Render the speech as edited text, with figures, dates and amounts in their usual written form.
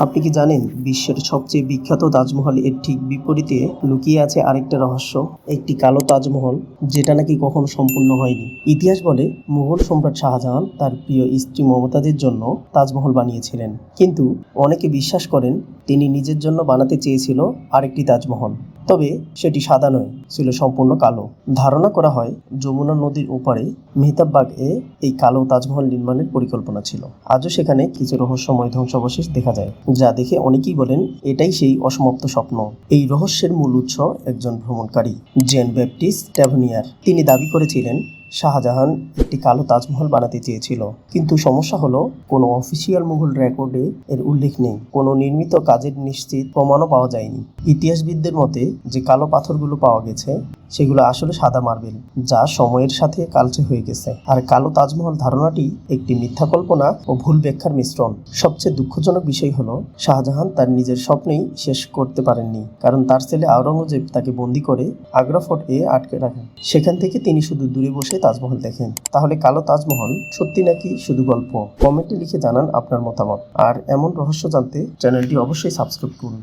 আপনি কি জানেন বিশ্বের সবচেয়ে বিখ্যাত তাজমহল এর ঠিক বিপরীতে লুকিয়ে আছে আরেকটা রহস্য, একটি কালো তাজমহল যেটা নাকি কখনো সম্পূর্ণ হয়নি। ইতিহাস বলে মুঘল সম্রাট শাহজাহান তার প্রিয় স্ত্রী মমতাজের জন্য তাজমহল বানিয়েছিলেন, কিন্তু অনেকে বিশ্বাস করেন তিনি নিজের জন্য বানাতে চেয়েছিল আরেকটি তাজমহল। তবে সেটি সাদা নয়, ছিল সম্পূর্ণ কালো। ধারণা করা হয় যমুনা নদীর ওপারে মেহতাব এ এই কালো তাজমহল নির্মাণের পরিকল্পনা ছিল। আজও সেখানে কিছু রহস্যময় ধ্বংসাবশেষ দেখা যায়, যা দেখে অনেকেই বলেন এটাই সেই অসমাপ্ত স্বপ্ন। এই রহস্যের মূল উৎস একজন ভ্রমণকারী, জেন ব্যাপটিস্ট ট্যাভনিয়ার। তিনি দাবি করেছিলেন শাহজাহান একটি কালো তাজমহল বানাতে চেয়েছিল, কিন্তু সমস্যা হলো কোনো অফিসিয়াল মুঘল রেকর্ডে এর উল্লেখ নেই, কোনো নির্মিত কাজের নিশ্চিত প্রমাণও পাওয়া যায়নি। ইতিহাসবিদদের মতে যে কালো পাথরগুলো পাওয়া গেছে সেগুলো আসলে সাদা মার্বেল, যা সময়ের সাথে কালচে হয়ে গেছে। আর কালো তাজমহল ধারণাটি একটি মিথ্যা কল্পনা ও ভুল ব্যাখ্যার মিশ্রণ। সবচেয়ে দুঃখজনক বিষয় হলো শাহজাহান তার নিজের স্বপ্নেই শেষ করতে পারেননি, কারণ তার ছেলে আওরঙ্গজেব তাকে বন্দী করে আগ্রা ফোর্ট আটকে রাখেন। সেখান থেকে তিনি শুধু দূরে বসে তাজমহল দেখেন। তাহলে কালো তাজমহল সত্যি নাকি শুধু গল্প? কমেন্টে লিখে জানান আপনার মতামত। আর এমন রহস্য জানতে চ্যানেলটি অবশ্যই সাবস্ক্রাইব করুন।